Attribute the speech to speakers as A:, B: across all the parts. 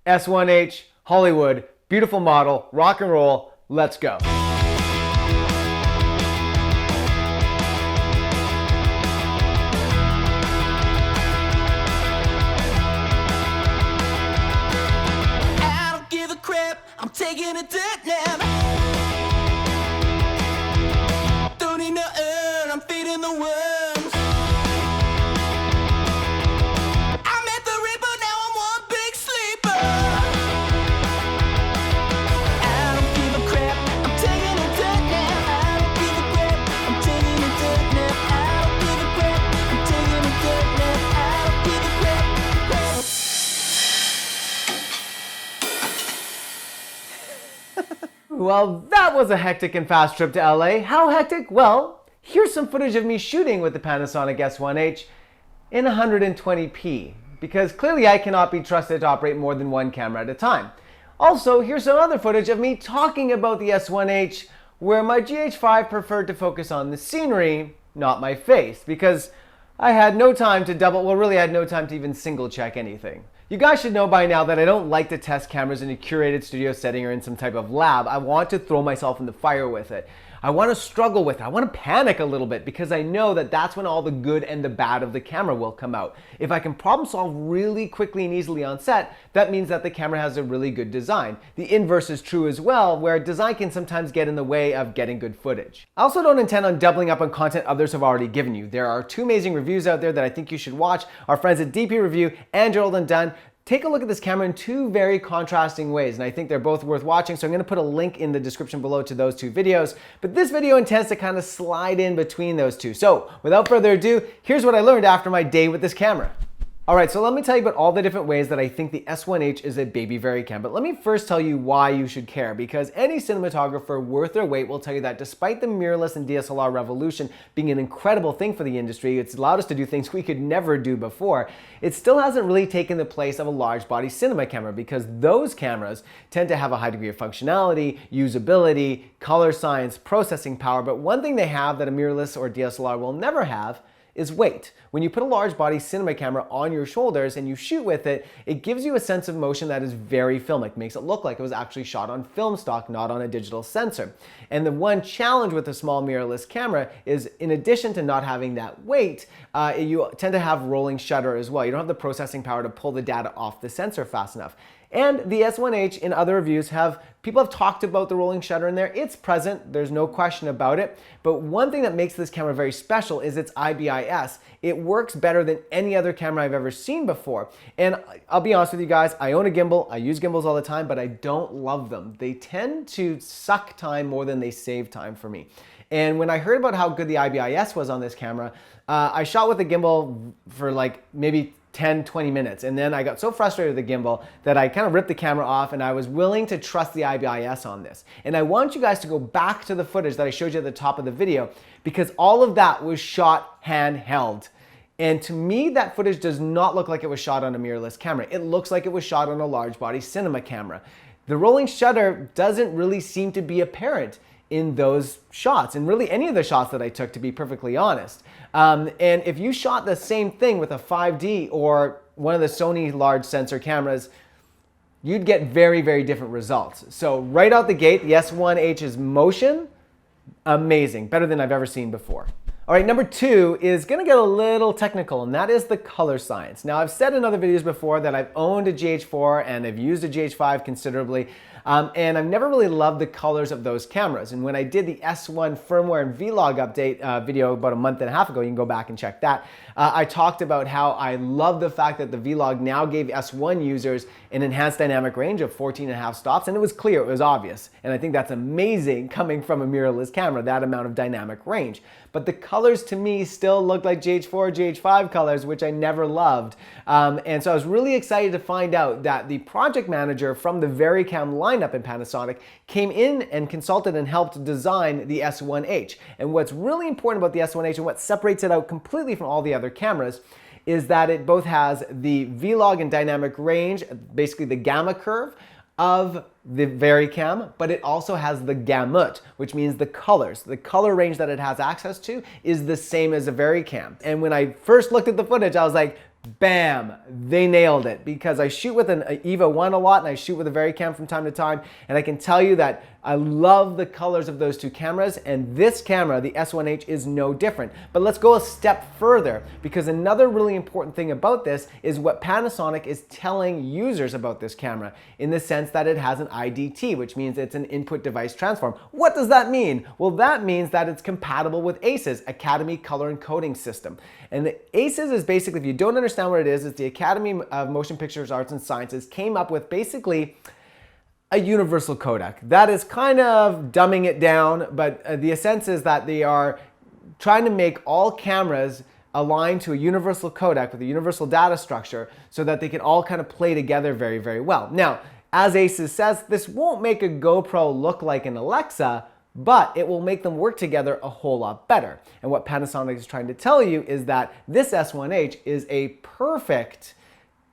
A: S1H, Hollywood, beautiful model, rock and roll, let's go.
B: I don't give a crap, I'm taking a dirt nap. Don't need no urn, I'm feeding the worms. I met the reaper, now I'm one big sleeper. I don't give a crap, I'm taking a dirt nap. I don't give a crap, I'm taking a dirt nap. I don't give a crap, I'm taking a dirt nap. I don't give a crap.
A: Well, that was a hectic and fast trip to LA. How hectic? Well, here's some footage of me shooting with the Panasonic S1H in 120p, because clearly I cannot be trusted to operate more than one camera at a time. Also, here's some other footage of me talking about the S1H where my GH5 preferred to focus on the scenery, not my face, because I had no time to really I had no time to even single check anything. You guys should know by now that I don't like to test cameras in a curated studio setting or in some type of lab. I want to throw myself in the fire with it. I want to struggle with it. I want to panic a little bit because I know that that's when all the good and the bad of the camera will come out. If I can problem solve really quickly and easily on set, that means that the camera has a really good design. The inverse is true as well, where design can sometimes get in the way of getting good footage. I also don't intend on doubling up on content others have already given you. There are two amazing reviews out there that I think you should watch. Our friends at DP Review and Gerald and Dunn take a look at this camera in two very contrasting ways, and I think they're both worth watching, so I'm going to put a link in the description below to those two videos, but this video intends to kind of slide in between those two. So without further ado, here's what I learned after my day with this camera. Alright, so let me tell you about all the different ways that I think the S1H is a baby Varicam, but let me first tell you why you should care, because any cinematographer worth their weight will tell you that despite the mirrorless and DSLR revolution being an incredible thing for the industry, it's allowed us to do things we could never do before, it still hasn't really taken the place of a large body cinema camera, because those cameras tend to have a high degree of functionality, usability, color science, processing power, but one thing they have that a mirrorless or DSLR will never have is weight. When you put a large body cinema camera on your shoulders and you shoot with it, it gives you a sense of motion that is very filmic, makes it look like it was actually shot on film stock, not on a digital sensor. And the one challenge with a small mirrorless camera is, in addition to not having that weight, you tend to have rolling shutter as well. You don't have the processing power to pull the data off the sensor fast enough. And the S1H in other reviews people have talked about the rolling shutter in there. It's present, there's no question about it. But one thing that makes this camera very special is its IBIS. It works better than any other camera I've ever seen before. And I'll be honest with you guys, I own a gimbal, I use gimbals all the time, but I don't love them. They tend to suck time more than they save time for me. And when I heard about how good the IBIS was on this camera, I shot with a gimbal for like maybe 10-20 minutes, and then I got so frustrated with the gimbal that I kind of ripped the camera off, and I was willing to trust the IBIS on this. And I want you guys to go back to the footage that I showed you at the top of the video, because all of that was shot handheld. And to me, that footage does not look like it was shot on a mirrorless camera. It looks like it was shot on a large body cinema camera. The rolling shutter doesn't really seem to be apparent in those shots, and really any of the shots that I took, to be perfectly honest. And if you shot the same thing with a 5D or one of the Sony large sensor cameras, you'd get very, very different results. So right out the gate, the S1H's motion, amazing, better than I've ever seen before. All right, number two is gonna get a little technical, and that is the color science. Now, I've said in other videos before that I've owned a GH4 and I've used a GH5 considerably, and I've never really loved the colors of those cameras. And when I did the S1 firmware and vlog update video about a month and a half ago, you can go back and check that, I talked about how I love the fact that the vlog now gave S1 users an enhanced dynamic range of 14.5 stops, and it was clear, it was obvious. And I think that's amazing coming from a mirrorless camera, that amount of dynamic range. But the colors to me still looked like GH4, GH5 colors, which I never loved. And so I was really excited to find out that the project manager from the Varicam lineup in Panasonic came in and consulted and helped design the S1H. And what's really important about the S1H and what separates it out completely from all the other cameras is that it both has the vlog and dynamic range, basically the gamma curve of the Varicam, but it also has the gamut, which means the colors. The color range that it has access to is the same as a Varicam. And when I first looked at the footage, I was like, Bam, they nailed it, because I shoot with an EVA 1 a lot and I shoot with a Varicam from time to time, and I can tell you that I love the colors of those two cameras, and this camera, the S1H, is no different. But let's go a step further, because another really important thing about this is what Panasonic is telling users about this camera, in the sense that it has an IDT, which means it's an input device transform. What does that mean? Well, that means that it's compatible with ACES, Academy Color Encoding System. And the ACES is basically, if you don't understand what it is, it's the Academy of Motion Pictures Arts and Sciences came up with basically a universal codec. That is kind of dumbing it down, but the essence is that they are trying to make all cameras align to a universal codec with a universal data structure so that they can all kind of play together very, very well. Now, as ACES says, this won't make a GoPro look like an Alexa, but it will make them work together a whole lot better. And what Panasonic is trying to tell you is that this S1H is a perfect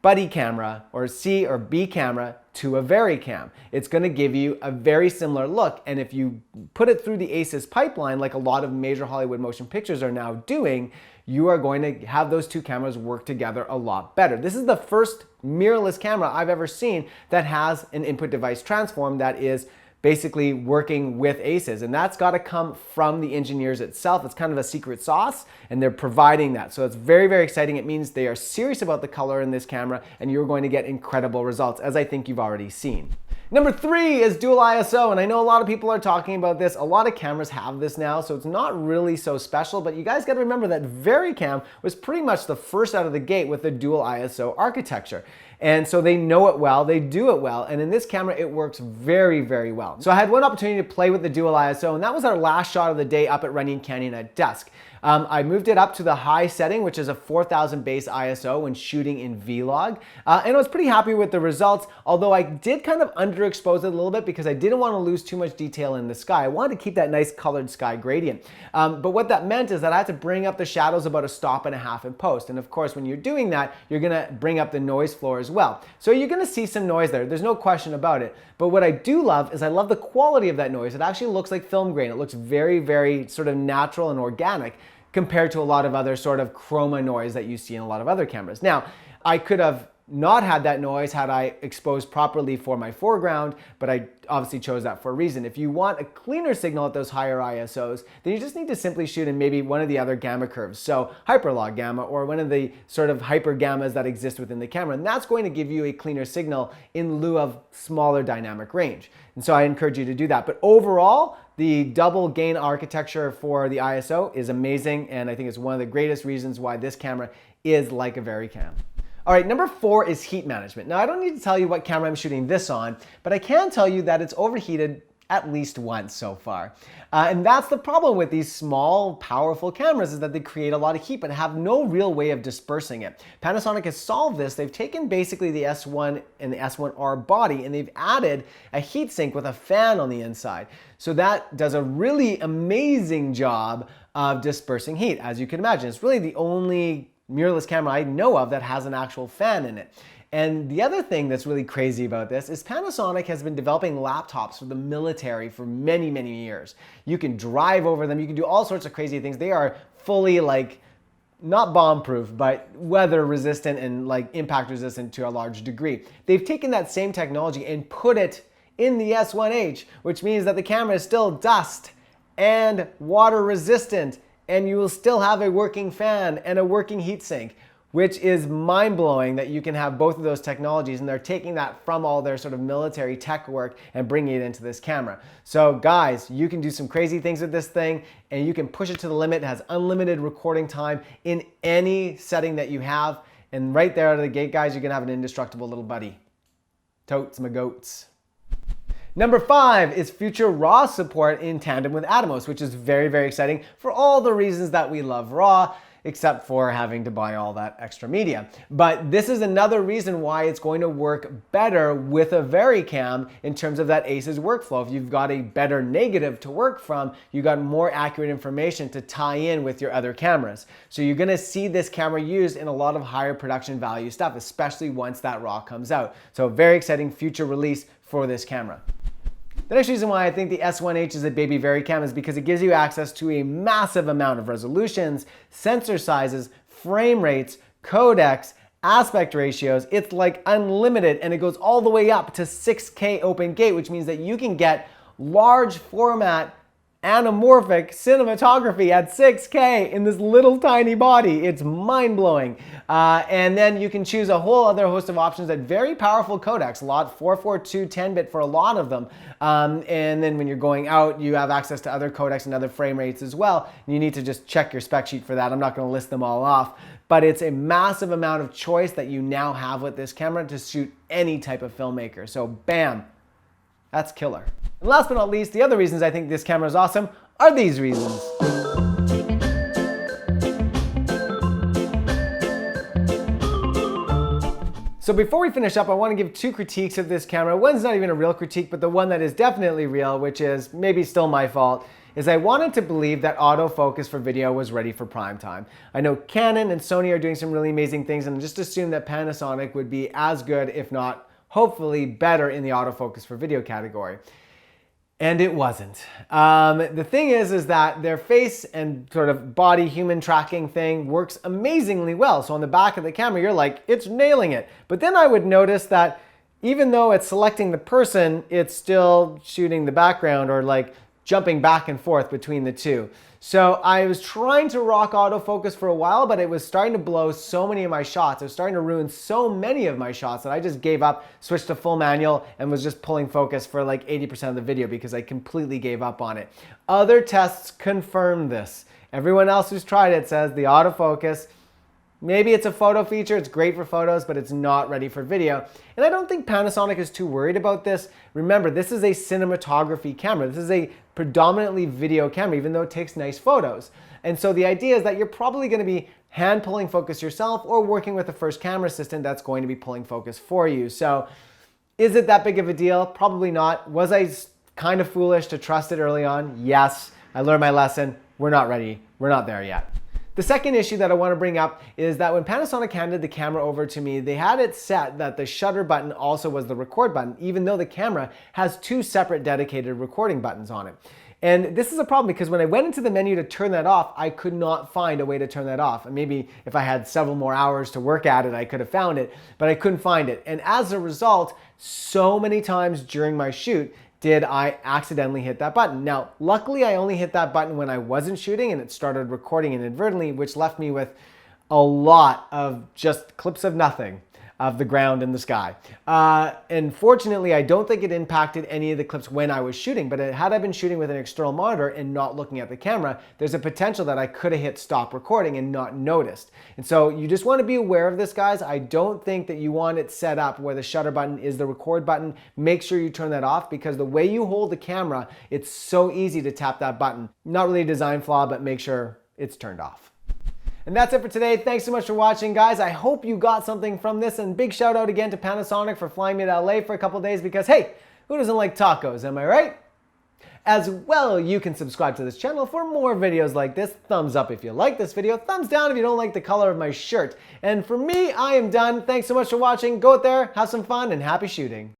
A: buddy camera, or C or B camera, to a Varicam. It's going to give you a very similar look, and if you put it through the ACES pipeline, like a lot of major Hollywood motion pictures are now doing, you are going to have those two cameras work together a lot better. This is the first mirrorless camera I've ever seen that has an input device transform that is basically working with ACES, and that's got to come from the engineers itself. It's kind of a secret sauce, and they're providing that. So it's very, very exciting. It means they are serious about the color in this camera, and you're going to get incredible results, as I think you've already seen. Number 3 is dual ISO, and I know a lot of people are talking about this. A lot of cameras have this now, so it's not really so special, but you guys got to remember that Varicam was pretty much the first out of the gate with the dual ISO architecture. And so they know it well, they do it well, and in this camera it works very, very well. So I had one opportunity to play with the dual ISO, and that was our last shot of the day up at Running Canyon at dusk. I moved it up to the high setting, which is a 4000 base ISO when shooting in Vlog, and I was pretty happy with the results, although I did kind of underexpose it a little bit because I didn't want to lose too much detail in the sky. I wanted to keep that nice colored sky gradient. But what that meant is that I had to bring up the shadows about a stop and a half in post, and of course when you're doing that, you're going to bring up the noise floor as well. So you're going to see some noise there, there's no question about it. But what I do love is I love the quality of that noise. It actually looks like film grain. It looks very, very sort of natural and organic compared to a lot of other sort of chroma noise that you see in a lot of other cameras. Now, I could have not had that noise had I exposed properly for my foreground, but I obviously chose that for a reason. If you want a cleaner signal at those higher ISOs, then you just need to simply shoot in maybe one of the other gamma curves. So hyperlog gamma, or one of the sort of hyper gammas that exist within the camera. And that's going to give you a cleaner signal in lieu of smaller dynamic range. And so I encourage you to do that. But overall, the double gain architecture for the ISO is amazing, and I think it's one of the greatest reasons why this camera is like a Varicam. All right, number 4 is heat management. Now, I don't need to tell you what camera I'm shooting this on, but I can tell you that it's overheated at least once so far. And that's the problem with these small, powerful cameras, is that they create a lot of heat but have no real way of dispersing it. Panasonic has solved this. They've taken basically the S1 and the S1R body, and they've added a heat sink with a fan on the inside. So that does a really amazing job of dispersing heat. As you can imagine, it's really the only mirrorless camera I know of that has an actual fan in it. And the other thing that's really crazy about this is Panasonic has been developing laptops for the military for many, many years. You can drive over them, you can do all sorts of crazy things. They are fully, like, not bomb-proof, but weather resistant and like impact resistant to a large degree. They've taken that same technology and put it in the S1H, which means that the camera is still dust and water resistant, and you will still have a working fan and a working heatsink, which is mind-blowing that you can have both of those technologies, and they're taking that from all their sort of military tech work and bringing it into this camera. So guys, you can do some crazy things with this thing, and you can push it to the limit. It has unlimited recording time in any setting that you have, and right there out of the gate, guys, you're gonna have an indestructible little buddy. Totes my goats. Number 5 is future RAW support in tandem with Atomos, which is very, very exciting for all the reasons that we love RAW, except for having to buy all that extra media. But this is another reason why it's going to work better with a Varicam in terms of that ACES workflow. If you've got a better negative to work from, you got more accurate information to tie in with your other cameras. So you're gonna see this camera used in a lot of higher production value stuff, especially once that RAW comes out. So very exciting future release for this camera. The next reason why I think the S1H is a baby Varicam is because it gives you access to a massive amount of resolutions, sensor sizes, frame rates, codecs, aspect ratios. It's like unlimited, and it goes all the way up to 6K open gate, which means that you can get large format anamorphic cinematography at 6K in this little tiny body. It's mind-blowing. And then you can choose a whole other host of options at very powerful codecs, a lot 442 10-bit for a lot of them. And then when you're going out, you have access to other codecs and other frame rates as well. You need to just check your spec sheet for that. I'm not going to list them all off, but it's a massive amount of choice that you now have with this camera to shoot any type of filmmaker. So bam, that's killer. And last but not least, the other reasons I think this camera is awesome are these reasons. So before we finish up, I want to give two critiques of this camera. One's not even a real critique, but the one that is definitely real, which is maybe still my fault, is I wanted to believe that autofocus for video was ready for prime time. I know Canon and Sony are doing some really amazing things, and I just assumed that Panasonic would be as good, if not hopefully better, in the autofocus for video category. And it wasn't. The thing is that their face and sort of body human tracking thing works amazingly well. So on the back of the camera, you're like, it's nailing it. But then I would notice that even though it's selecting the person, it's still shooting the background or like jumping back and forth between the two. So I was trying to rock autofocus for a while, but it was starting to blow so many of my shots. It was starting to ruin so many of my shots that I just gave up, switched to full manual, and was just pulling focus for like 80% of the video because I completely gave up on it. Other tests confirm this. Everyone else who's tried it says the autofocus, maybe it's a photo feature, it's great for photos, but it's not ready for video. And I don't think Panasonic is too worried about this. Remember, this is a cinematography camera. This is a predominantly video camera, even though it takes nice photos. And so the idea is that you're probably going to be hand pulling focus yourself or working with a first camera assistant that's going to be pulling focus for you. So is it that big of a deal? Probably not. Was I kind of foolish to trust it early on? Yes. I learned my lesson. We're not ready. We're not there yet. The second issue that I want to bring up is that when Panasonic handed the camera over to me, they had it set that the shutter button also was the record button, even though the camera has two separate dedicated recording buttons on it. And this is a problem because when I went into the menu to turn that off, I could not find a way to turn that off. And maybe if I had several more hours to work at it, I could have found it, but I couldn't find it. And as a result, so many times during my shoot, did I accidentally hit that button. Now, luckily I only hit that button when I wasn't shooting and it started recording inadvertently, which left me with a lot of just clips of nothing of the ground and the sky. And fortunately, I don't think it impacted any of the clips when I was shooting, but had I been shooting with an external monitor and not looking at the camera, there's a potential that I could have hit stop recording and not noticed. And so you just want to be aware of this, guys. I don't think that you want it set up where the shutter button is the record button. Make sure you turn that off because the way you hold the camera, it's so easy to tap that button. Not really a design flaw, but make sure it's turned off. And that's it for today. Thanks so much for watching, guys. I hope you got something from this, and big shout out again to Panasonic for flying me to LA for a couple days because, hey, who doesn't like tacos, am I right? As well, you can subscribe to this channel for more videos like this. Thumbs up if you like this video. Thumbs down if you don't like the color of my shirt. And for me, I am done. Thanks so much for watching. Go out there, have some fun, and happy shooting.